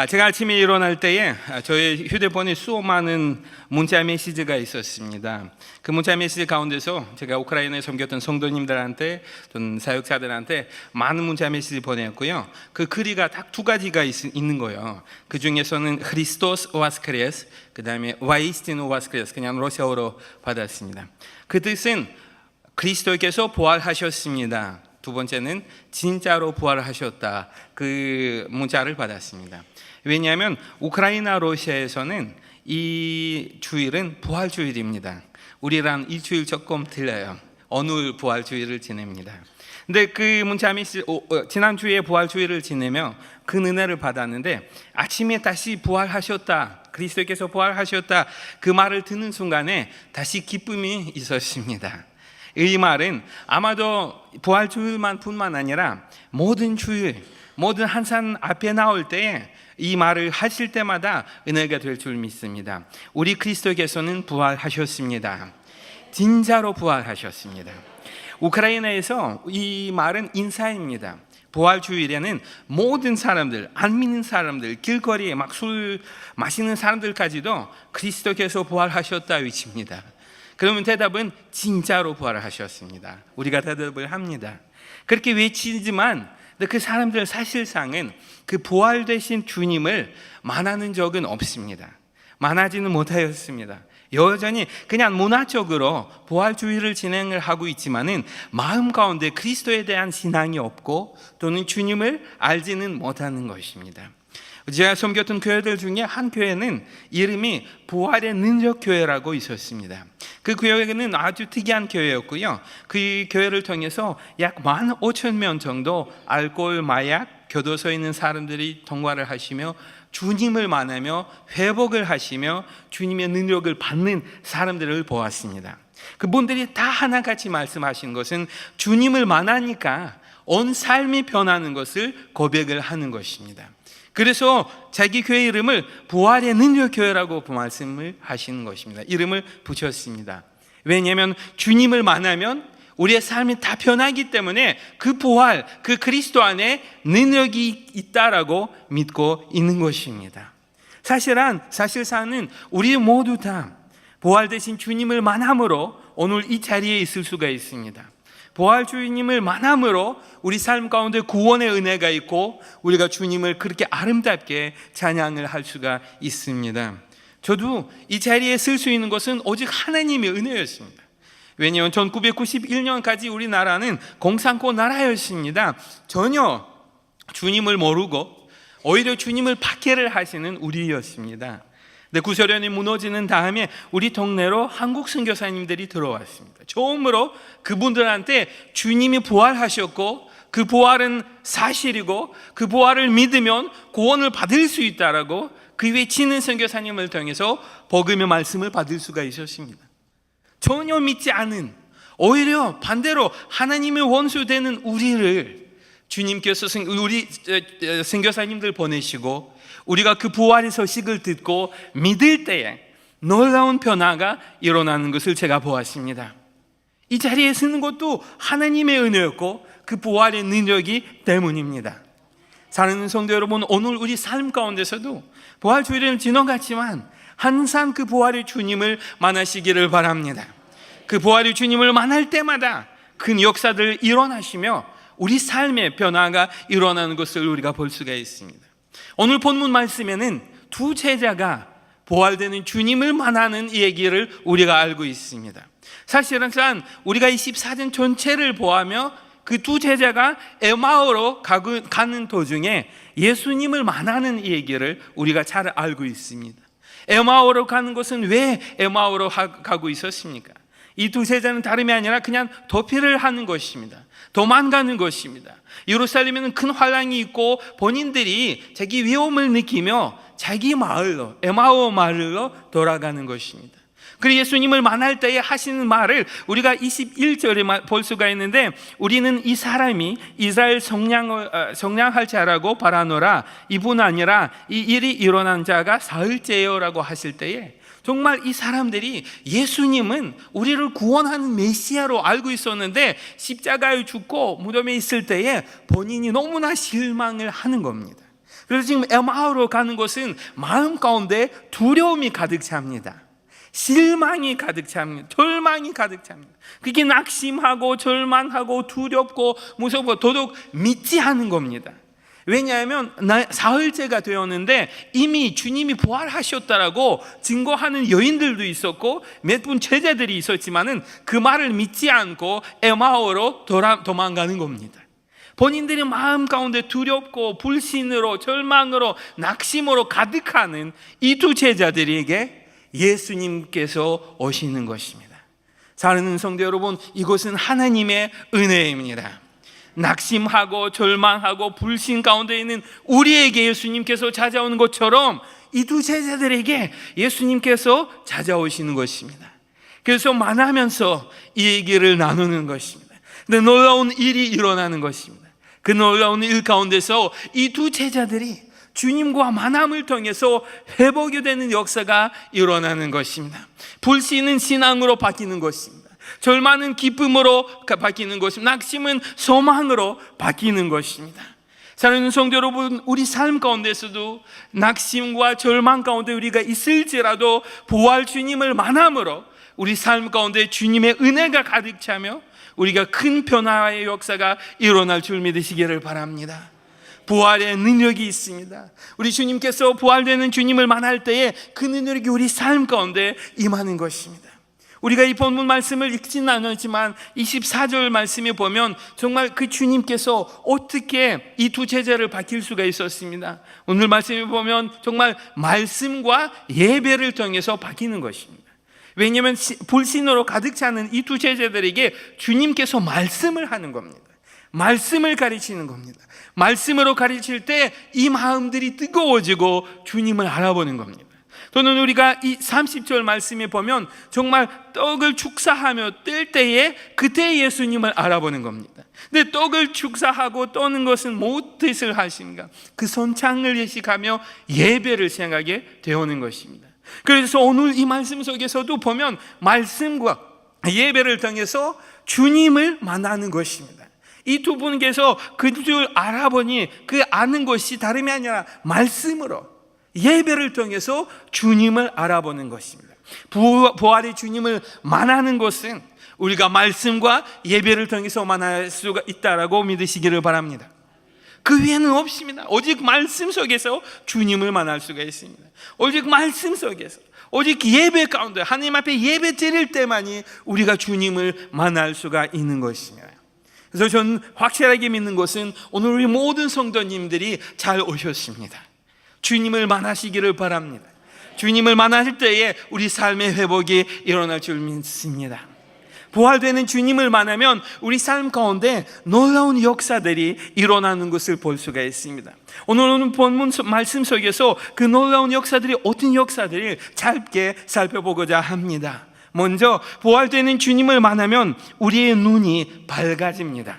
제가 아침에 일어날 때에 저의 휴대폰에 수많은 문자 메시지가 있었습니다. 그 문자 메시지 가운데서 제가 우크라이나에 섬겼던 성도님들한테 또는 사역자들한테 많은 문자 메시지 보냈고요. 그 글이가 딱 두 가지가 있는 거예요. 그 중에서는 크리스토스 오아스크레스, 그 다음에 와이스티노 오아스크레스, 그냥 러시아어로 받았습니다. 그 뜻은 그리스도께서 부활하셨습니다. 두 번째는 진짜로 부활하셨다. 그 문자를 받았습니다. 왜냐하면 우크라이나 러시아에서는 이 주일은 부활주일입니다. 우리랑 일주일 조금 틀려요. 어느 부활주일을 지냅니다. 근데 그 문자 메시지 지난주에 부활주일을 지내며 그 은혜를 받았는데 아침에 다시 부활하셨다, 그리스도께서 부활하셨다, 그 말을 듣는 순간에 다시 기쁨이 있었습니다. 이 말은 아마도 부활주일만 뿐만 아니라 모든 주일, 모든 한산 앞에 나올 때에 이 말을 하실 때마다 은혜가 될 줄 믿습니다. 우리 그리스도께서는 부활하셨습니다. 진짜로 부활하셨습니다. 우크라이나에서 이 말은 인사입니다. 부활주일에는 모든 사람들, 안 믿는 사람들, 길거리에 막 술 마시는 사람들까지도 그리스도께서 부활하셨다 외칩니다. 그러면 대답은 진짜로 부활하셨습니다. 우리가 대답을 합니다. 그렇게 외치지만 그 사람들 사실상은 그 부활되신 주님을 만나는 적은 없습니다. 만나지는 못하였습니다. 여전히 그냥 문화적으로 부활주의를 진행을 하고 있지만은 마음 가운데 그리스도에 대한 신앙이 없고 또는 주님을 알지는 못하는 것입니다. 제가 섬겼던 교회들 중에 한 교회는 이름이 부활의 능력교회라고 있었습니다. 그 교회는 아주 특이한 교회였고요. 그 교회를 통해서 약 15,000명 정도 알코올, 마약, 교도소에 있는 사람들이 통과를 하시며 주님을 만나며 회복을 하시며 주님의 능력을 받는 사람들을 보았습니다. 그분들이 다 하나같이 말씀하신 것은 주님을 만나니까 온 삶이 변하는 것을 고백을 하는 것입니다. 그래서 자기 교회 이름을 부활의 능력교회라고 말씀을 하시는 것입니다. 이름을 붙였습니다. 왜냐하면 주님을 만나면 우리의 삶이 다 변하기 때문에 그 부활, 그 그리스도 안에 능력이 있다라고 믿고 있는 것입니다. 사실상은 우리 모두 다 부활되신 주님을 만남으로 오늘 이 자리에 있을 수가 있습니다. 부활 주님을 만남으로 우리 삶 가운데 구원의 은혜가 있고 우리가 주님을 그렇게 아름답게 찬양을 할 수가 있습니다. 저도 이 자리에 쓸 수 있는 것은 오직 하나님의 은혜였습니다. 왜냐하면 1991년까지 우리나라는 공산권 나라였습니다. 전혀 주님을 모르고 오히려 주님을 박해를 하시는 우리였습니다. 근데 구소련이 무너지는 다음에 우리 동네로 한국 선교사님들이 들어왔습니다. 처음으로 그분들한테 주님이 부활하셨고 그 부활은 사실이고 그 부활을 믿으면 구원을 받을 수 있다라고 그 외치는 선교사님을 통해서 복음의 말씀을 받을 수가 있었습니다. 전혀 믿지 않은, 오히려 반대로 하나님의 원수 되는 우리를 주님께서 우리 선교사님들 보내시고 우리가 그 부활의 소식을 듣고 믿을 때에 놀라운 변화가 일어나는 것을 제가 보았습니다. 이 자리에 서는 것도 하나님의 은혜였고 그 부활의 능력이 때문입니다. 사랑하는 성도 여러분, 오늘 우리 삶 가운데서도 부활주일은 지나갔지만 항상 그 부활의 주님을 만나시기를 바랍니다. 그 부활의 주님을 만날 때마다 큰 역사들 일어나시며 우리 삶의 변화가 일어나는 것을 우리가 볼 수가 있습니다. 오늘 본문 말씀에는 두 제자가 부활되는 주님을 만나는 얘기를 우리가 알고 있습니다. 사실은 우리가 24장 전체를 보아며 그 두 제자가 에마오로 가는 도중에 예수님을 만나는 얘기를 우리가 잘 알고 있습니다. 에마오로 가는 것은 왜 에마오로 가고 있었습니까? 이 두 제자는 다름이 아니라 그냥 도피를 하는 것입니다. 도망가는 것입니다. 예루살렘에는 큰 환란이 있고 본인들이 자기 위험을 느끼며 자기 마을로, 에마오 마을로 돌아가는 것입니다. 그리고 예수님을 만날 때에 하시는 말을 우리가 21절에 볼 수가 있는데, 우리는 이 사람이 이스라엘 성량할 자라고 바라노라, 이분 아니라 이 일이 일어난 자가 사흘째요라고 하실 때에 정말 이 사람들이 예수님은 우리를 구원하는 메시아로 알고 있었는데 십자가에 죽고 무덤에 있을 때에 본인이 너무나 실망을 하는 겁니다. 그래서 지금 에마오로 가는 곳은 마음 가운데 두려움이 가득 찹니다. 실망이 가득 찹니다. 절망이 가득 찹니다. 그게 낙심하고 절망하고 두렵고 무섭고 더더욱 믿지 않은 겁니다. 왜냐하면 사흘째가 되었는데 이미 주님이 부활하셨다라고 증거하는 여인들도 있었고 몇 분 제자들이 있었지만은 그 말을 믿지 않고 에마오로 도망가는 겁니다. 본인들의 마음 가운데 두렵고 불신으로 절망으로 낙심으로 가득하는 이 두 제자들에게 예수님께서 오시는 것입니다. 사랑하는 성도 여러분, 이것은 하나님의 은혜입니다. 낙심하고 절망하고 불신 가운데 있는 우리에게 예수님께서 찾아오는 것처럼 이 두 제자들에게 예수님께서 찾아오시는 것입니다. 그래서 만나면서 이 얘기를 나누는 것입니다. 근데 놀라운 일이 일어나는 것입니다. 그 놀라운 일 가운데서 이 두 제자들이 주님과 만남을 통해서 회복이 되는 역사가 일어나는 것입니다. 불신은 신앙으로 바뀌는 것입니다. 절망은 기쁨으로 바뀌는 것입니다. 낙심은 소망으로 바뀌는 것입니다. 사랑하는 성도 여러분, 우리 삶 가운데서도 낙심과 절망 가운데 우리가 있을지라도 부활 주님을 만남으로 우리 삶 가운데 주님의 은혜가 가득 차며 우리가 큰 변화의 역사가 일어날 줄 믿으시기를 바랍니다. 부활의 능력이 있습니다. 우리 주님께서 부활되는 주님을 만날 때에 그 능력이 우리 삶 가운데 임하는 것입니다. 우리가 이 본문 말씀을 읽지는 않았지만 24절 말씀에 보면 정말 그 주님께서 어떻게 이 두 제자를 바뀔 수가 있었습니다. 오늘 말씀에 보면 정말 말씀과 예배를 통해서 바뀌는 것입니다. 왜냐하면 불신으로 가득 차는 이 두 제자들에게 주님께서 말씀을 하는 겁니다. 말씀을 가르치는 겁니다. 말씀으로 가르칠 때 이 마음들이 뜨거워지고 주님을 알아보는 겁니다. 또는 우리가 이 30절 말씀에 보면 정말 떡을 축사하며 뜰 때에 그때 예수님을 알아보는 겁니다. 근데 떡을 축사하고 떠는 것은 무슨 뜻을 하십니까? 그 손창을 예식하며 예배를 생각하게 되어오는 것입니다. 그래서 오늘 이 말씀 속에서도 보면 말씀과 예배를 통해서 주님을 만나는 것입니다. 이 두 분께서 그 줄 알아보니 그 아는 것이 다름이 아니라 말씀으로 예배를 통해서 주님을 알아보는 것입니다. 부활의 주님을 만나는 것은 우리가 말씀과 예배를 통해서 만날 수가 있다라고 믿으시기를 바랍니다. 그 외에는 없습니다. 오직 말씀 속에서 주님을 만날 수가 있습니다. 오직 말씀 속에서, 오직 예배 가운데 하나님 앞에 예배 드릴 때만이 우리가 주님을 만날 수가 있는 것입니다. 그래서 저는 확실하게 믿는 것은 오늘 우리 모든 성도님들이 잘 오셨습니다. 주님을 만나시기를 바랍니다. 주님을 만나실 때에 우리 삶의 회복이 일어날 줄 믿습니다. 부활되는 주님을 만나면 우리 삶 가운데 놀라운 역사들이 일어나는 것을 볼 수가 있습니다. 오늘 본문 말씀 속에서 그 놀라운 역사들이 어떤 역사들을 짧게 살펴보고자 합니다. 먼저 부활되는 주님을 만나면 우리의 눈이 밝아집니다.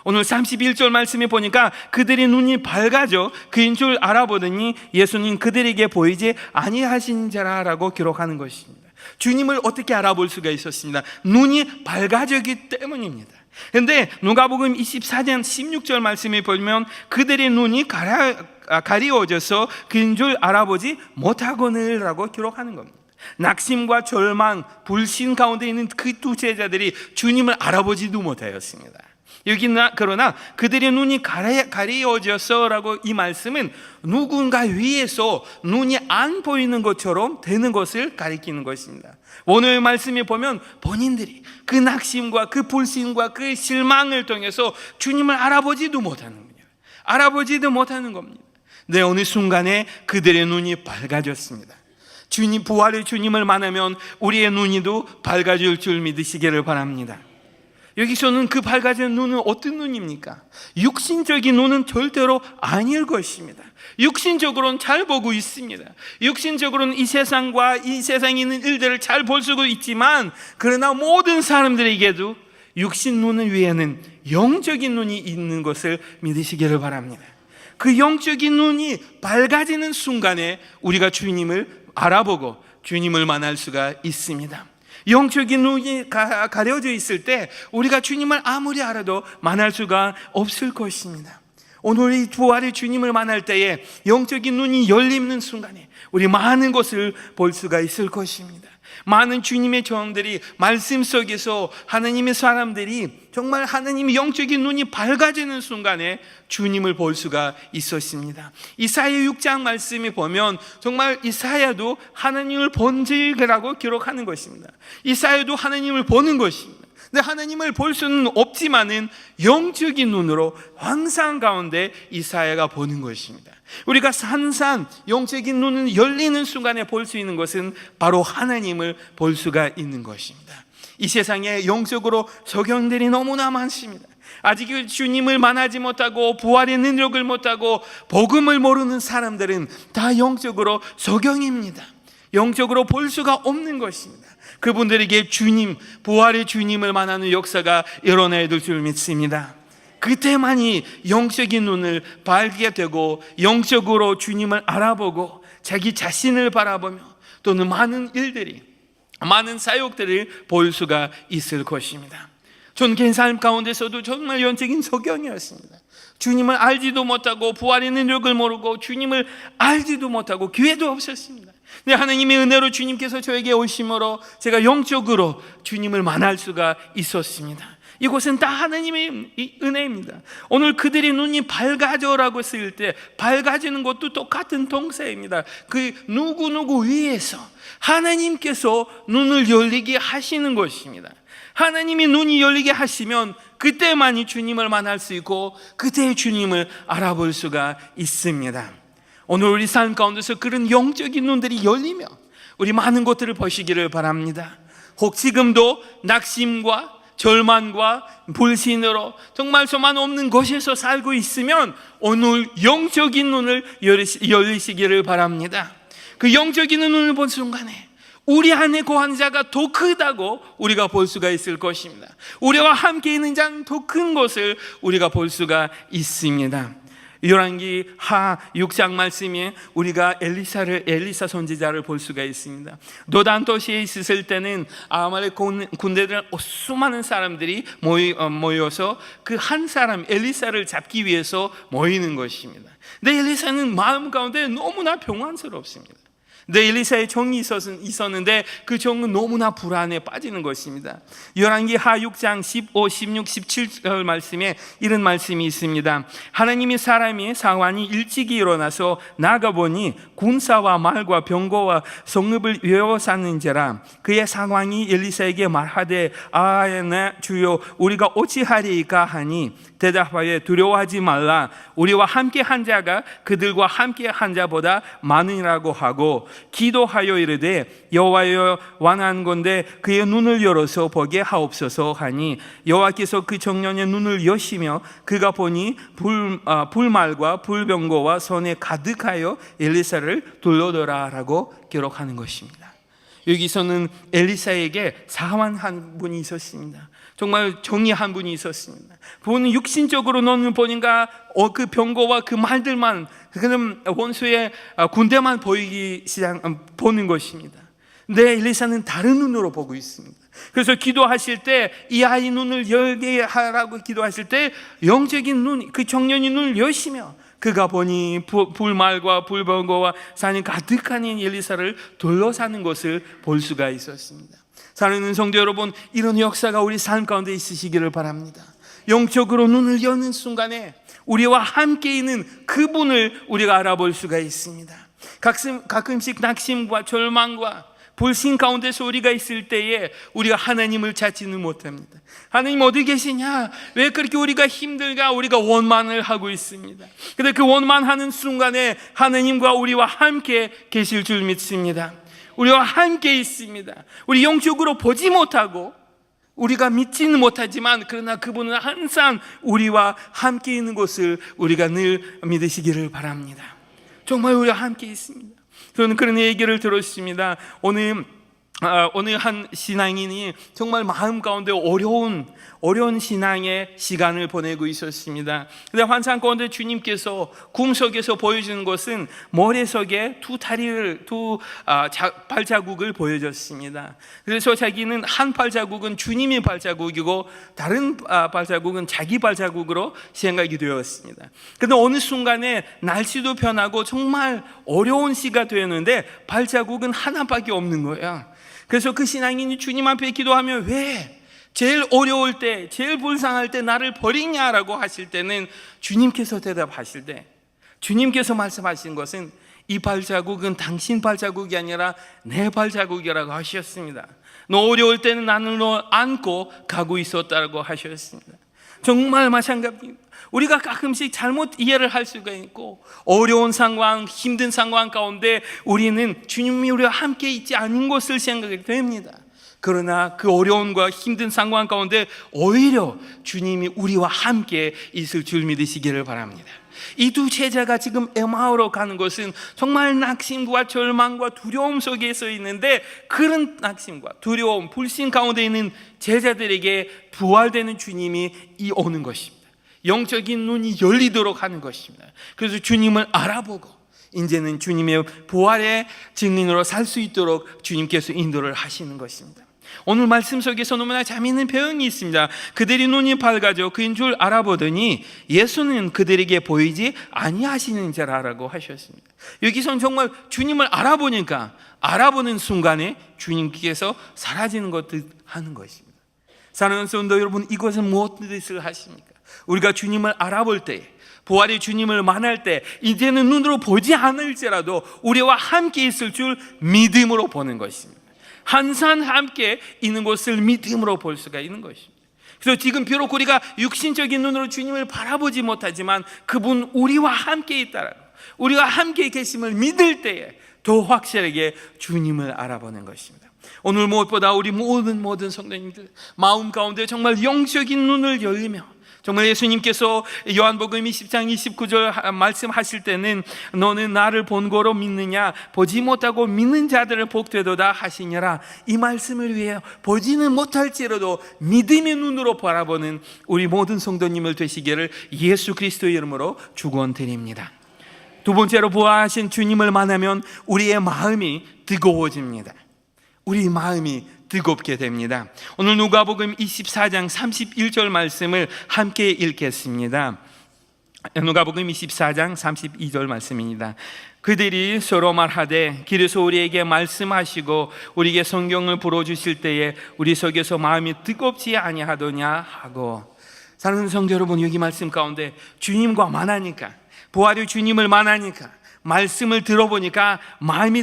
오늘 31절 말씀에 보니까 그들의 눈이 밝아져 그인 줄 알아보더니 예수님 그들에게 보이지 아니하신 자라라고 기록하는 것입니다. 주님을 어떻게 알아볼 수가 있었습니다? 눈이 밝아졌기 때문입니다. 그런데 누가복음 24장 16절 말씀에 보면 그들의 눈이 가리워져서 그인 줄 알아보지 못하거늘라고 기록하는 겁니다. 낙심과 절망, 불신 가운데 있는 그 두 제자들이 주님을 알아보지도 못하였습니다. 그러나 그들의 눈이 가리워져서라고 이 말씀은 누군가 위에서 눈이 안 보이는 것처럼 되는 것을 가리키는 것입니다. 오늘 말씀에 보면 본인들이 그 낙심과 그 불신과 그 실망을 통해서 주님을 알아보지도 못하는 겁니다. 알아보지도 못하는 겁니다. 네, 어느 순간에 그들의 눈이 밝아졌습니다. 주님, 부활의 주님을 만나면 우리의 눈이도 밝아질 줄 믿으시기를 바랍니다. 여기서는 그 밝아진 눈은 어떤 눈입니까? 육신적인 눈은 절대로 아닐 것입니다. 육신적으로는 잘 보고 있습니다. 육신적으로는 이 세상과 이 세상에 있는 일들을 잘 볼 수도 있지만 그러나 모든 사람들에게도 육신 눈 위에는 영적인 눈이 있는 것을 믿으시기를 바랍니다. 그 영적인 눈이 밝아지는 순간에 우리가 주님을 알아보고 주님을 만날 수가 있습니다. 영적인 눈이 가려져 있을 때 우리가 주님을 아무리 알아도 만날 수가 없을 것입니다. 오늘 이 부활의 주님을 만날 때에 영적인 눈이 열리는 순간에 우리 많은 것을 볼 수가 있을 것입니다. 많은 주님의 종들이 말씀 속에서 하나님의 사람들이 정말 하나님의 영적인 눈이 밝아지는 순간에 주님을 볼 수가 있었습니다. 이사야 6장 말씀에 보면 정말 이사야도 하나님을 본 적이라고 기록하는 것입니다. 이사야도 하나님을 보는 것입니다. 근데 하나님을 볼 수는 없지만은 영적인 눈으로 환상 가운데 이사야가 보는 것입니다. 우리가 항상 영적인 눈이 열리는 순간에 볼 수 있는 것은 바로 하나님을 볼 수가 있는 것입니다. 이 세상에 영적으로 적용들이 너무나 많습니다. 아직 주님을 만나지 못하고 부활의 능력을 못하고 복음을 모르는 사람들은 다 영적으로 적용입니다. 영적으로 볼 수가 없는 것입니다. 그분들에게 주님, 부활의 주님을 만나는 역사가 일어나야 될 줄 믿습니다. 그때만이 영적인 눈을 밝게 되고 영적으로 주님을 알아보고 자기 자신을 바라보며 또는 많은 일들이, 많은 사역들을 볼 수가 있을 것입니다. 전 개인 삶 가운데서도 정말 영적인 소경이었습니다. 주님을 알지도 못하고 부활의 능력을 모르고 주님을 알지도 못하고 기회도 없었습니다. 근데 하나님의 은혜로 주님께서 저에게 오심으로 제가 영적으로 주님을 만날 수가 있었습니다. 이것은 다 하나님의 은혜입니다. 오늘 그들의 눈이 밝아져라고 쓸 때 밝아지는 것도 똑같은 동사입니다. 그 누구 위에서 하나님께서 눈을 열리게 하시는 것입니다. 하나님이 눈이 열리게 하시면 그때만이 주님을 만날 수 있고 그때 주님을 알아볼 수가 있습니다. 오늘 우리 삶 가운데서 그런 영적인 눈들이 열리면 우리 많은 것들을 보시기를 바랍니다. 혹 지금도 낙심과 절망과 불신으로 정말 소망 없는 곳에서 살고 있으면 오늘 영적인 눈을 열리시기를 바랍니다. 그 영적인 눈을 본 순간에 우리 안에 거한 자가 더 크다고 우리가 볼 수가 있을 것입니다. 우리와 함께 있는 자는 더 큰 것을 우리가 볼 수가 있습니다. 열왕기 하 6장 말씀에 우리가 엘리사 선지자를 볼 수가 있습니다. 도단 도시에 있을 때는 아말렉 군대들 수많은 사람들이 모여서 그 한 사람 엘리사를 잡기 위해서 모이는 것입니다. 근데 엘리사는 마음 가운데 너무나 평안스럽습니다. 근데 엘리사의 종이 있었는데 그 종은 너무나 불안에 빠지는 것입니다. 열왕기 하 6장 15, 16, 17절 말씀에 이런 말씀이 있습니다. 하나님의 사람이 상관이 일찍이 일어나서 나가보니 군사와 말과 병거와 성읍을 외워쌌는지라. 그의 상황이 엘리사에게 말하되 내 주여 우리가 어찌하리이까 하니 대답하여 두려워하지 말라. 우리와 함께 한 자가 그들과 함께 한 자보다 많으니라고 하고 기도하여 이르되 여호와여 원한 건대 그의 눈을 열어서 보게 하옵소서 하니 여호와께서 그 청년의 눈을 여시며 그가 보니 불말과 불병거와 손에 가득하여 엘리사를 둘러더라라고 기록하는 것입니다. 여기서는 엘리사에게 사환 한 분이 있었습니다. 정말 정의 한 분이 있었습니다. 보는 육신적으로 너는 보니까 그 병거와 그 말들만 그는 원수의 군대만 보는 것입니다. 근데 엘리사는 다른 눈으로 보고 있습니다. 그래서 기도하실 때 이 아이 눈을 열게 하라고 기도하실 때 영적인 눈, 그 청년이 눈을 여시며 그가 보니 불말과 불병거와 산이 가득한 엘리사를 둘러싸는 것을 볼 수가 있었습니다. 사랑하는 성도 여러분, 이런 역사가 우리 삶 가운데 있으시기를 바랍니다. 영적으로 눈을 여는 순간에 우리와 함께 있는 그분을 우리가 알아볼 수가 있습니다. 가끔씩 낙심과 절망과 불신 가운데서 우리가 있을 때에 우리가 하나님을 찾지는 못합니다. 하나님 어디 계시냐? 왜 그렇게 우리가 힘들까? 우리가 원망을 하고 있습니다. 그런데 그 원망하는 순간에 하나님과 우리와 함께 계실 줄 믿습니다. 우리와 함께 있습니다. 우리 영적으로 보지 못하고 우리가 믿지는 못하지만 그러나 그분은 항상 우리와 함께 있는 것을 우리가 늘 믿으시기를 바랍니다. 정말 우리와 함께 있습니다. 저는 그런 얘기를 들었습니다. 오늘 어느 한 신앙인이 정말 마음 가운데 어려운 신앙의 시간을 보내고 있었습니다. 근데 환상 가운데 주님께서 꿈속에서 보여주는 것은 모래석에 두 발자국을 보여줬습니다. 그래서 자기는 한 발자국은 주님의 발자국이고 다른 발자국은 자기 발자국으로 생각이 되었습니다. 그런데 어느 순간에 날씨도 변하고 정말 어려운 시가 되었는데 발자국은 하나밖에 없는 거예요. 그래서 그 신앙인이 주님 앞에 기도하며 왜 제일 어려울 때, 제일 불쌍할 때 나를 버리냐라고 하실 때는 주님께서 대답하실 때 주님께서 말씀하신 것은 이 발자국은 당신 발자국이 아니라 내 발자국이라고 하셨습니다. 너 어려울 때는 나는 너 안고 가고 있었다고 하셨습니다. 정말 마찬가지입니다. 우리가 가끔씩 잘못 이해를 할 수가 있고 어려운 상황, 힘든 상황 가운데 우리는 주님이 우리와 함께 있지 않은 것을 생각이 됩니다. 그러나 그 어려움과 힘든 상황 가운데 오히려 주님이 우리와 함께 있을 줄 믿으시기를 바랍니다. 이 두 제자가 지금 에마오로 가는 것은 정말 낙심과 절망과 두려움 속에 있는데 그런 낙심과 두려움, 불신 가운데 있는 제자들에게 부활되는 주님이 오는 것입니다. 영적인 눈이 열리도록 하는 것입니다. 그래서 주님을 알아보고 이제는 주님의 부활의 증인으로 살 수 있도록 주님께서 인도를 하시는 것입니다. 오늘 말씀 속에서 너무나 재미있는 표현이 있습니다. 그들이 눈이 밝아져 그인 줄 알아보더니 예수는 그들에게 보이지 아니하시는지라라고 하셨습니다. 여기서는 정말 주님을 알아보는 순간에 주님께서 사라지는 것을 하는 것입니다. 사랑하는 성도 여러분, 이것은 무엇 뜻을 하십니까? 우리가 주님을 알아볼 때, 부활의 주님을 만날 때 이제는 눈으로 보지 않을지라도 우리와 함께 있을 줄 믿음으로 보는 것입니다. 항상 함께 있는 것을 믿음으로 볼 수가 있는 것입니다. 그래서 지금 비록 우리가 육신적인 눈으로 주님을 바라보지 못하지만 그분 우리와 함께 있다라고, 우리와 함께 계심을 믿을 때에 더 확실하게 주님을 알아보는 것입니다. 오늘 무엇보다 우리 모든 성도님들 마음 가운데 정말 영적인 눈을 열리며 정말 예수님께서 요한복음 20장 29절 말씀하실 때는 너는 나를 본 거로 믿느냐, 보지 못하고 믿는 자들을 복되도다 하시니라. 이 말씀을 위해 보지는 못할지라도 믿음의 눈으로 바라보는 우리 모든 성도님을 되시기를 예수 그리스도의 이름으로 축원드립니다. 두 번째로 부활하신 주님을 만나면 우리의 마음이 뜨거워집니다. 우리 마음이 뜨겁게 됩니다. 오늘 누가복음 24장 31절 말씀을 함께 읽겠습니다. 누가복음 24장 32절 말씀입니다. 그들이 서로 말하되 길에서 우리에게 말씀하시고 우리에게 성경을 불어주실 때에 우리 속에서 마음이 뜨겁지 아니하더냐 하고. 사랑하는 성도 여러분, 여기 말씀 가운데 주님과 만나니까, 부활의 주님을 만나니까, 말씀을 들어보니까 마음이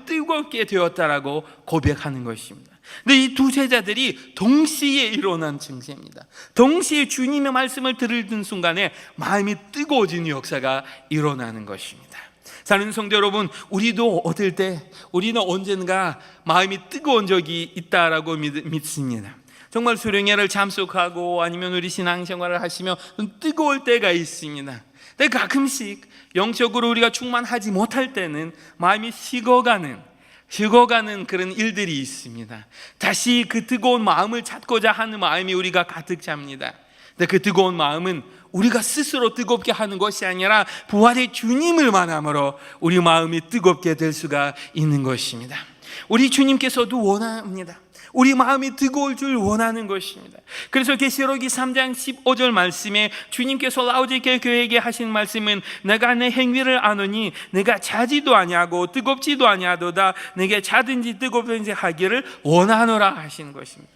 뜨겁게 되었다라고 고백하는 것입니다. 근데 이 두 제자들이 동시에 일어난 증세입니다. 동시에 주님의 말씀을 들은 순간에 마음이 뜨거워지는 역사가 일어나는 것입니다. 사랑하는 성도 여러분, 우리도 어떨 때 우리는 언젠가 마음이 뜨거운 적이 있다라고 믿습니다. 정말 수련회를 참석하고 아니면 우리 신앙생활을 하시며 뜨거울 때가 있습니다. 근데 가끔씩 영적으로 우리가 충만하지 못할 때는 마음이 식어가는 그런 일들이 있습니다. 다시 그 뜨거운 마음을 찾고자 하는 마음이 우리가 가득 찹니다. 근데 그 뜨거운 마음은 우리가 스스로 뜨겁게 하는 것이 아니라 부활의 주님을 만남으로 우리 마음이 뜨겁게 될 수가 있는 것입니다. 우리 주님께서도 원합니다. 우리 마음이 뜨거울 줄 원하는 것입니다. 그래서 계시록이 3장 15절 말씀에 주님께서 라오디게 교회에게 하신 말씀은 내가 내 행위를 아노니 내가 자지도 아니하고 뜨겁지도 아니하도다 내게 자든지 뜨겁든지 하기를 원하노라 하신 것입니다.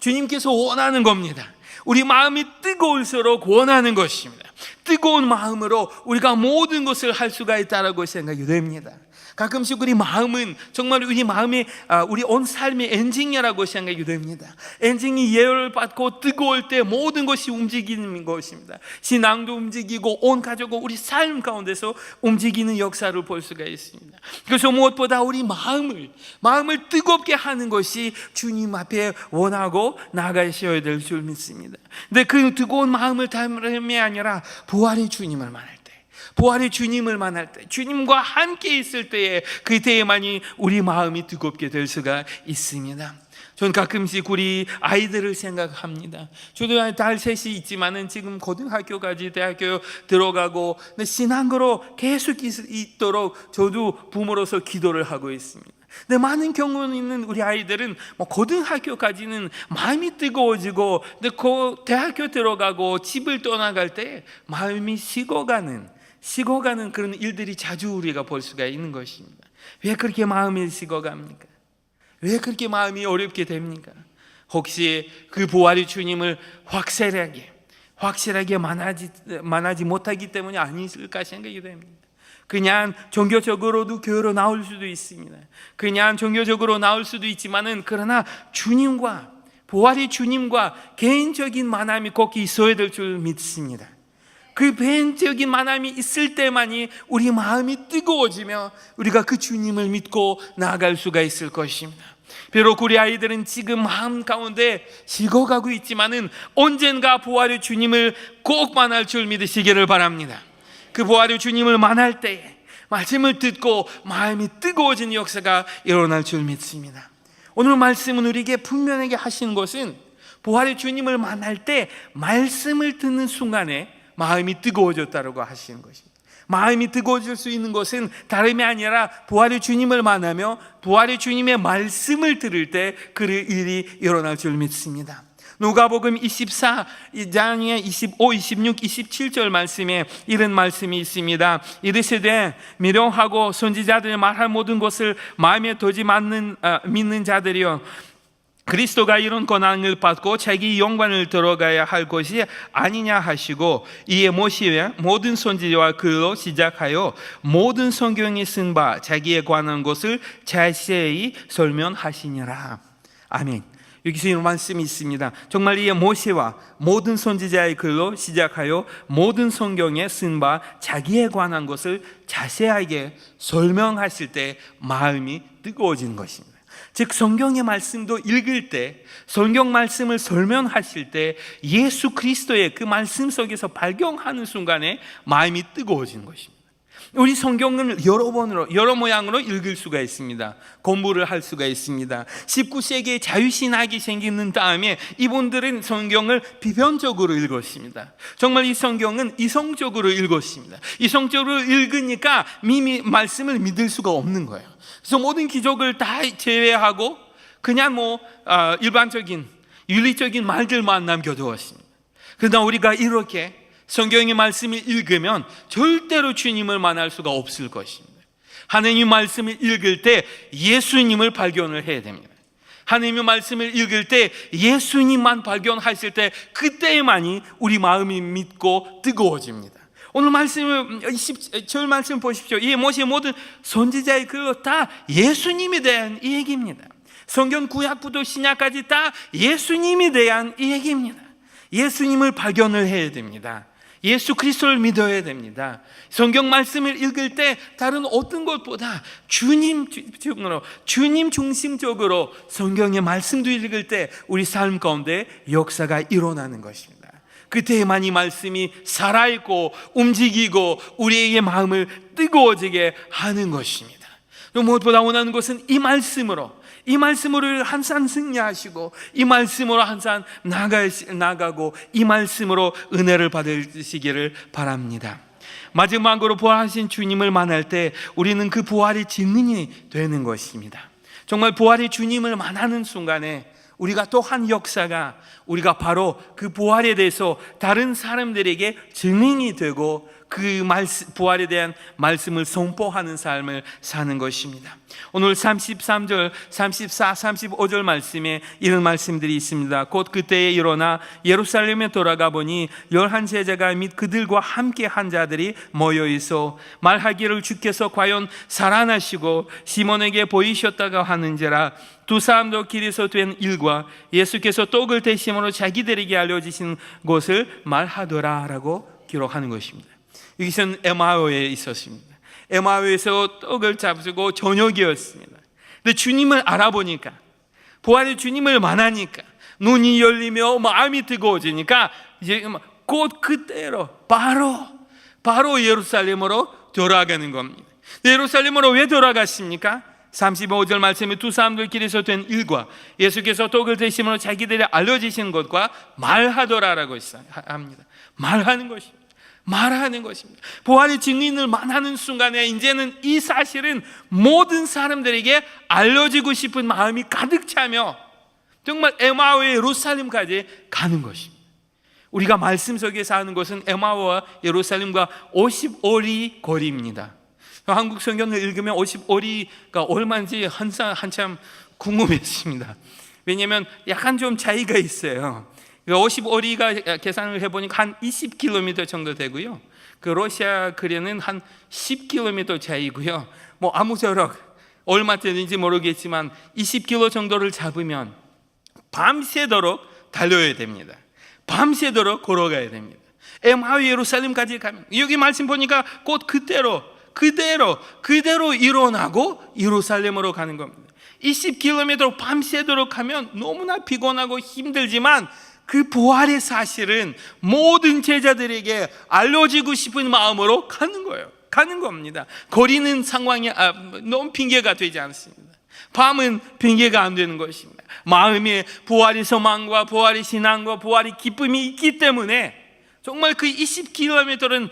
주님께서 원하는 겁니다. 우리 마음이 뜨거울수록 원하는 것입니다. 뜨거운 마음으로 우리가 모든 것을 할 수가 있다고 생각이 됩니다. 가끔씩 우리 마음은 정말 우리 마음이 우리 온 삶의 엔진이라고 생각이 됩니다. 엔진이 예열을 받고 뜨거울 때 모든 것이 움직이는 것입니다. 신앙도 움직이고 온 가족과 우리 삶 가운데서 움직이는 역사를 볼 수가 있습니다. 그래서 무엇보다 우리 마음을 뜨겁게 하는 것이 주님 앞에 원하고 나가셔야 될 줄 믿습니다. 근데 그 뜨거운 마음을 담음이 아니라 부활의 주님을 만날 때, 부활의 주님을 만날 때, 주님과 함께 있을 때에, 그때에만이 우리 마음이 뜨겁게 될 수가 있습니다. 저는 가끔씩 우리 아이들을 생각합니다. 저도 딸 셋이 있지만은 지금 고등학교까지 대학교 들어가고 신앙으로 계속 있도록 저도 부모로서 기도를 하고 있습니다. 근데 많은 경우는 있는 우리 아이들은 고등학교까지는 마음이 뜨거워지고, 근데 그 대학교 들어가고 집을 떠나갈 때 마음이 식어가는 그런 일들이 자주 우리가 볼 수가 있는 것입니다. 왜 그렇게 마음이 식어갑니까? 왜 그렇게 마음이 어렵게 됩니까? 혹시 그 부활의 주님을 확실하게 만나지 못하기 때문이 아닐까 생각이 됩니다. 그냥 종교적으로도 교회로 나올 수도 있습니다. 그냥 종교적으로 나올 수도 있지만은, 그러나 주님과, 부활의 주님과 개인적인 만남이 꼭 있어야 될 줄 믿습니다. 그 개인적인 만남이 있을 때만이 우리 마음이 뜨거워지며 우리가 그 주님을 믿고 나아갈 수가 있을 것입니다. 비록 우리 아이들은 지금 마음 가운데 식어가고 있지만은 언젠가 부활의 주님을 꼭 만날 줄 믿으시기를 바랍니다. 그 부활의 주님을 만날 때에 말씀을 듣고 마음이 뜨거워지는 역사가 일어날 줄 믿습니다. 오늘 말씀은 우리에게 분명하게 하시는 것은, 부활의 주님을 만날 때 말씀을 듣는 순간에 마음이 뜨거워졌다고 하시는 것입니다. 마음이 뜨거워질 수 있는 것은 다름이 아니라 부활의 주님을 만나며 부활의 주님의 말씀을 들을 때 그 일이 일어날 줄 믿습니다. 누가복음 24장의 25, 26, 27절 말씀에 이런 말씀이 있습니다. 이르시되 미련하고 선지자들이 말할 모든 것을 마음에 두지 믿는 자들이여, 그리스도가 이런 권한을 받고 자기 영광을 들어가야 할 것이 아니냐 하시고, 이에 모시에 모든 선지자와 글로 시작하여 모든 성경에 쓴 바 자기에 관한 것을 자세히 설명하시니라. 아멘. 여기서 이런 말씀이 있습니다. 정말 이에 모세와 모든 선지자의 글로 시작하여 모든 성경에 쓴 바 자기에 관한 것을 자세하게 설명하실 때 마음이 뜨거워지는 것입니다. 즉 성경의 말씀도 읽을 때, 성경 말씀을 설명하실 때 예수 그리스도의 그 말씀 속에서 발견하는 순간에 마음이 뜨거워지는 것입니다. 우리 성경은 여러 모양으로 읽을 수가 있습니다. 공부를 할 수가 있습니다. 19세기에 자유신학이 생기는 다음에 이분들은 성경을 비변적으로 읽었습니다. 정말 이 성경은 이성적으로 읽었습니다. 이성적으로 읽으니까 말씀을 믿을 수가 없는 거예요. 그래서 모든 기적을 다 제외하고 그냥 일반적인 윤리적인 말들만 남겨두었습니다. 그러나 우리가 이렇게 성경의 말씀을 읽으면 절대로 주님을 만날 수가 없을 것입니다. 하나님의 말씀을 읽을 때 예수님을 발견을 해야 됩니다. 하나님의 말씀을 읽을 때 예수님만 발견하실 때 그때만이 우리 마음이 믿고 뜨거워집니다. 오늘 말씀을 20절 말씀 보십시오. 이 모세 모든 선지자의 글로 다 예수님에 대한 이 얘기입니다. 성경 구약부터 신약까지 다 예수님에 대한 이 얘기입니다. 예수님을 발견을 해야 됩니다. 예수 그리스도를 믿어야 됩니다. 성경 말씀을 읽을 때 다른 어떤 것보다 주님 중심적으로 성경의 말씀도 읽을 때 우리 삶 가운데 역사가 일어나는 것입니다. 그때에만 이 말씀이 살아있고 움직이고 우리에게 마음을 뜨거워지게 하는 것입니다. 무엇보다 원하는 것은 이 말씀으로 항상 승리하시고 이 말씀으로 항상 나가고 이 말씀으로 은혜를 받으시기를 바랍니다. 마지막으로 부활하신 주님을 만날 때 우리는 그 부활의 증인이 되는 것입니다. 정말 부활의 주님을 만나는 순간에 우리가 또 한 역사가 우리가 바로 그 부활에 대해서 다른 사람들에게 증인이 되고 그 부활에 대한 말씀을 선포하는 삶을 사는 것입니다. 오늘 33절, 34, 35절 말씀에 이런 말씀들이 있습니다. 곧 그때에 일어나 예루살렘에 돌아가 보니 11제자가 및 그들과 함께 한 자들이 모여 있어 말하기를 주께서 과연 살아나시고 시몬에게 보이셨다가 하는지라. 두 사람도 길에서 된 일과 예수께서 떡을 대심으로 자기들에게 알려주신 것을 말하더라라고 기록하는 것입니다. 여기서는 에마오에 있었습니다. 에마오에서 떡을 잡수고 저녁이었습니다. 근데 주님을 알아보니까, 부활의 주님을 만나니까 눈이 열리며 마음이 뜨거워지니까 이제 곧 그때로 바로 바로 예루살렘으로 돌아가는 겁니다. 예루살렘으로 왜 돌아갔습니까? 35절 말씀에 두 사람들끼리서 된 일과 예수께서 떡을 드심으로 자기들이 알려주신 것과 말하더라라고 합니다. 말하는 것입니다. 말하는 것입니다. 부활의 증인을 만나는 순간에 이제는 이 사실은 모든 사람들에게 알려지고 싶은 마음이 가득 차며 정말 에마오의 예루살렘까지 가는 것입니다. 우리가 말씀 속에 사는 것은 에마오와 예루살렘과 50오리 거리입니다. 한국 성경을 읽으면 50오리가 얼마인지 한참 궁금했습니다. 왜냐하면 약간 좀 차이가 있어요. 50오리가 계산을 해보니까 한 20km 정도 되고요. 그 러시아 거리는 한 10km 차이고요. 뭐 아무쪼록 얼마 되는지 모르겠지만 20km 정도를 잡으면 밤새도록 달려야 됩니다. 밤새도록 걸어가야 됩니다. 에마오 예루살렘까지 가면 여기 말씀 보니까 곧 그대로 일어나고 예루살렘으로 가는 겁니다. 20km 밤새도록 가면 너무나 피곤하고 힘들지만 그 부활의 사실은 모든 제자들에게 알려지고 싶은 마음으로 가는 거예요. 가는 겁니다. 거리는 상황이 너무 핑계가 되지 않습니다. 밤은 핑계가 안 되는 것입니다. 마음에 부활의 소망과 부활의 신앙과 부활의 기쁨이 있기 때문에 정말 그 20km는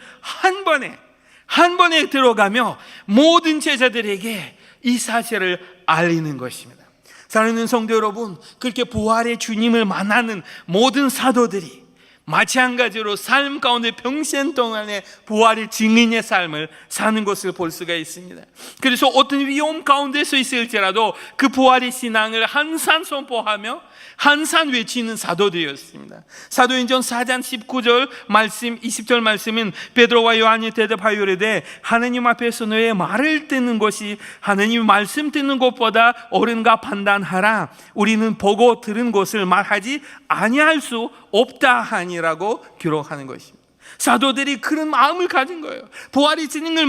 한 번에 들어가며 모든 제자들에게 이 사실을 알리는 것입니다. 사랑하는 성도 여러분, 그렇게 부활의 주님을 만나는 모든 사도들이 마찬가지로 삶 가운데 평생 동안에 부활의 증인의 삶을 사는 것을 볼 수가 있습니다. 그래서 어떤 위험 가운데서 있을지라도 그 부활의 신앙을 항상 선포하며 항상 외치는 사도들이었습니다. 사도행전 4장 19절 말씀 20절 말씀은 베드로와 요한이 대답하여 이르되 하나님 앞에서 너의 말을 듣는 것이 하나님 말씀 듣는 것보다 옳은가 판단하라. 우리는 보고 들은 것을 말하지 아니할 수 없다 하니라고 기록하는 것입니다. 사도들이 그런 마음을 가진 거예요. 부활의 주님을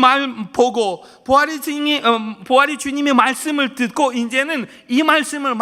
보고 부활의 주님의 말씀을 듣고 이제는 이 말씀을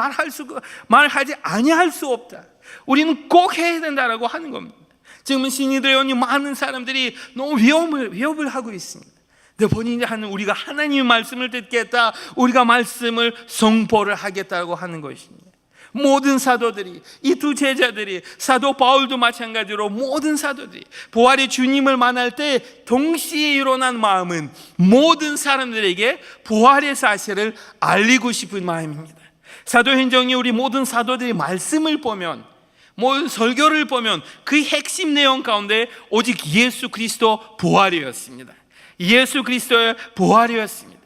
말하지 아니할 수 없다. 우리는 꼭 해야 된다라고 하는 겁니다. 지금은 신이들의 연이 많은 사람들이 너무 위협을 하고 있습니다. 근데 본인이 하는 우리가 하나님의 말씀을 듣겠다, 우리가 말씀을 선포를 하겠다고 하는 것입니다. 모든 사도들이, 이 두 제자들이, 사도 바울도 마찬가지로 모든 사도들이 부활의 주님을 만날 때 동시에 일어난 마음은 모든 사람들에게 부활의 사실을 알리고 싶은 마음입니다. 사도행전이 우리 모든 사도들의 말씀을 보면, 모든 설교를 보면 그 핵심 내용 가운데 오직 예수 그리스도 부활이었습니다. 예수 그리스도의 부활이었습니다.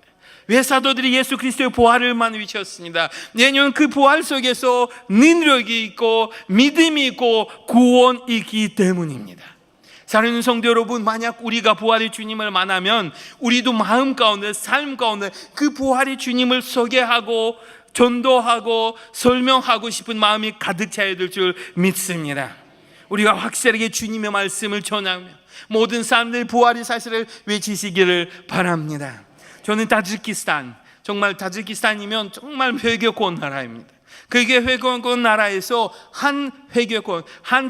왜 사도들이 예수 그리스도의 부활을만 외쳤습니다? 왜냐하면 그 부활 속에서 능력이 있고 믿음이 있고 구원이 있기 때문입니다. 사랑하는 성도 여러분, 만약 우리가 부활의 주님을 만나면 우리도 마음 가운데, 삶 가운데 그 부활의 주님을 소개하고 전도하고 설명하고 싶은 마음이 가득 차야 될 줄 믿습니다. 우리가 확실하게 주님의 말씀을 전하며 모든 사람들이 부활의 사실을 외치시기를 바랍니다. 저는 타지키스탄이면 정말 회교권 나라입니다. 그게 회교권 나라에서 한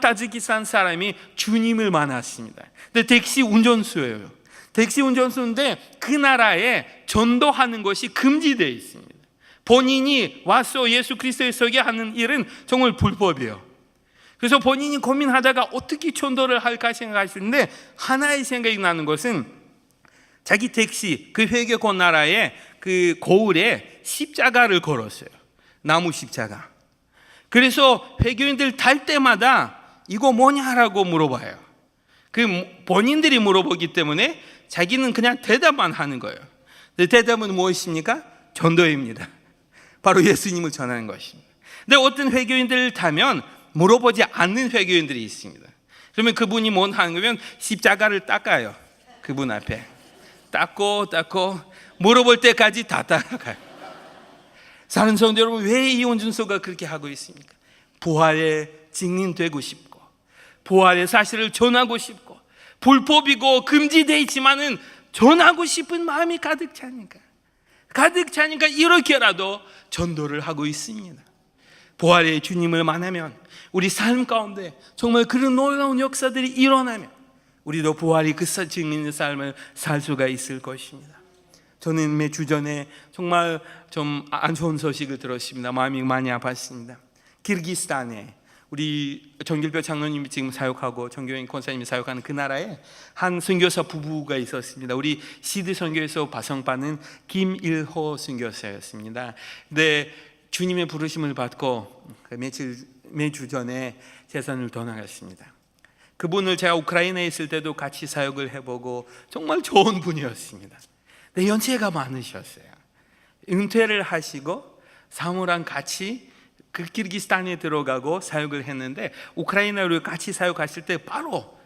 타지키스탄 사람이 주님을 만났습니다. 근데 택시 운전수예요. 택시 운전수인데 그 나라에 전도하는 것이 금지되어 있습니다. 본인이 와서 예수 그리스도를 소개하는 일은 정말 불법이에요. 그래서 본인이 고민하다가 어떻게 전도를 할까 생각하시는데 하나의 생각이 나는 것은 자기 택시, 그 회교권 나라에 그 거울에 십자가를 걸었어요. 나무 십자가. 그래서 회교인들 탈 때마다 이거 뭐냐라고 물어봐요. 그 본인들이 물어보기 때문에 자기는 그냥 대답만 하는 거예요. 근데 대답은 무엇입니까? 전도입니다. 바로 예수님을 전하는 것입니다. 근데 어떤 회교인들을 타면 물어보지 않는 회교인들이 있습니다. 그러면 그분이 뭐 하는 거면 십자가를 닦아요. 그분 앞에. 닦고 물어볼 때까지 다 따라가요. 사는 성도 여러분, 왜 이 운전수가 그렇게 하고 있습니까? 부활의 증인 되고 싶고 부활의 사실을 전하고 싶고 불법이고 금지되어 있지만은 전하고 싶은 마음이 가득 차니까 이렇게라도 전도를 하고 있습니다. 부활의 주님을 만나면 우리 삶 가운데 정말 그런 놀라운 역사들이 일어나면 우리도 부활이 그 증인의 삶을 살 수가 있을 것입니다. 저는 몇 주 전에 정말 좀 안 좋은 소식을 들었습니다. 마음이 많이 아팠습니다. 키르기스탄에 우리 정길표 장로님이 지금 사역하고 정교영 권사님이 사역하는 그 나라에 한 선교사 부부가 있었습니다. 우리 시드 선교에서 파송받는 김일호 선교사였습니다. 근데 주님의 부르심을 받고 몇 주 전에 세상을 떠나갔습니다. 그분을 제가 우크라이나에 있을 때도 같이 사역을 해보고 정말 좋은 분이었습니다. 근데 연세가 많으셨어요. 은퇴를 하시고 사모랑 같이 그 키르기스탄에 들어가고 사역을 했는데, 우크라이나로 같이 사역하실 때 바로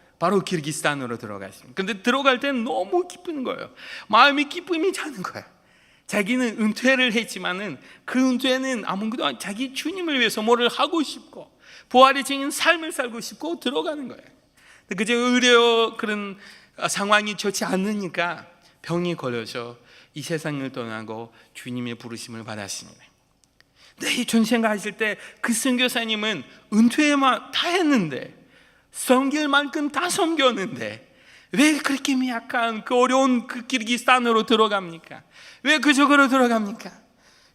키르기스탄으로 들어갔습니다. 근데 들어갈 때는 너무 기쁜 거예요. 마음이 기쁨이 차는 거예요. 자기는 은퇴를 했지만은 그 은퇴는 아무것도 아니고 자기 주님을 위해서 뭐를 하고 싶고 부활의 증인 삶을 살고 싶고 들어가는 거예요. 그제 의료 그런 상황이 좋지 않으니까 병이 걸려서 이 세상을 떠나고 주님의 부르심을 받았습니다. 네, 전생하실 때 그 선교사님은 은퇴만 다 했는데, 섬길 만큼 다 섬겼는데 왜 그렇게 약간 그 어려운 그 키르기스탄으로 들어갑니까? 왜 그쪽으로 들어갑니까?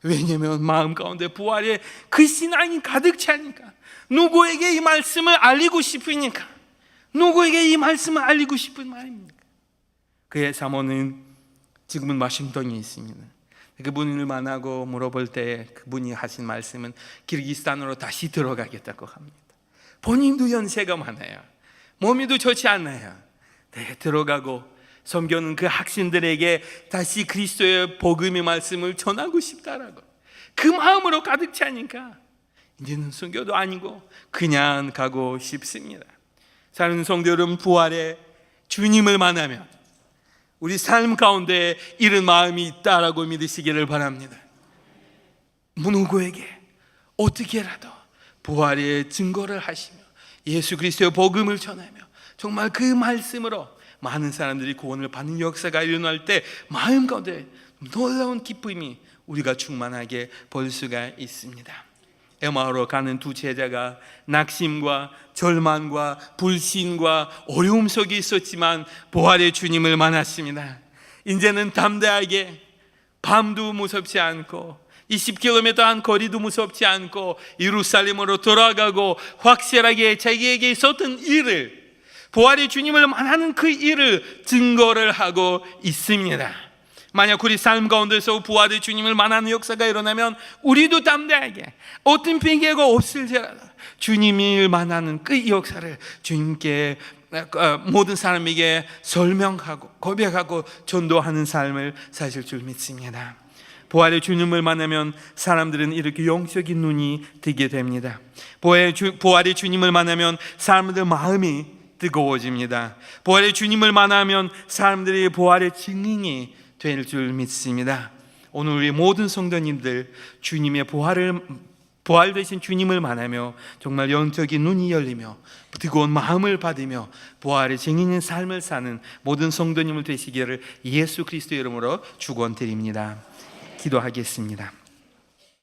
왜냐면 마음 가운데 부활의 그 신앙이 가득 차니까, 누구에게 이 말씀을 알리고 싶으니까, 누구에게 이 말씀을 알리고 싶은 말입니까? 그의 사모는 지금은 워싱턴에 있습니다. 그분을 만나고 물어볼 때 그분이 하신 말씀은 키르기스탄으로 다시 들어가겠다고 합니다. 본인도 연세가 많아요. 몸이도 좋지 않아요. 네, 들어가고 섬기는 그 학생들에게 다시 그리스도의 복음의 말씀을 전하고 싶다라고 그 마음으로 가득 차니까 이제는 선교도 아니고 그냥 가고 싶습니다. 사랑하는 성도 여러분, 부활의 주님을 만나면 우리 삶 가운데 이런 마음이 있다라고 믿으시기를 바랍니다. 누구에게 어떻게라도 부활의 증거를 하시며 예수 그리스도의 복음을 전하며 정말 그 말씀으로 많은 사람들이 구원을 받는 역사가 일어날 때 마음 가운데 놀라운 기쁨이 우리가 충만하게 볼 수가 있습니다. 에마오로 가는 두 제자가 낙심과 절망과 불신과 어려움 속에 있었지만 부활의 주님을 만났습니다. 이제는 담대하게 밤도 무섭지 않고 20km 한 거리도 무섭지 않고 예루살렘으로 돌아가고 확실하게 자기에게 있었던 일을, 부활의 주님을 만나는 그 일을 증거를 하고 있습니다. 만약 우리 삶 가운데서 부활의 주님을 만나는 역사가 일어나면 우리도 담대하게 어떤 핑계가 없을지라도 주님을 만나는 그 역사를 주님께 모든 사람에게 설명하고 고백하고 전도하는 삶을 사실 줄 믿습니다. 부활의 주님을 만나면 사람들은 이렇게 영적인 눈이 뜨게 됩니다. 부활의 주님을 만나면 사람들 마음이 뜨거워집니다. 부활의 주님을 만나면 사람들이 부활의 증인이 될 줄 믿습니다. 오늘 우리 모든 성도님들 주님의 부활 되신 주님을 만나며 정말 영적인 눈이 열리며 뜨거운 마음을 받으며 부활의 증인의 삶을 사는 모든 성도님을 되시기를 예수 그리스도의 이름으로 축원드립니다. 기도하겠습니다.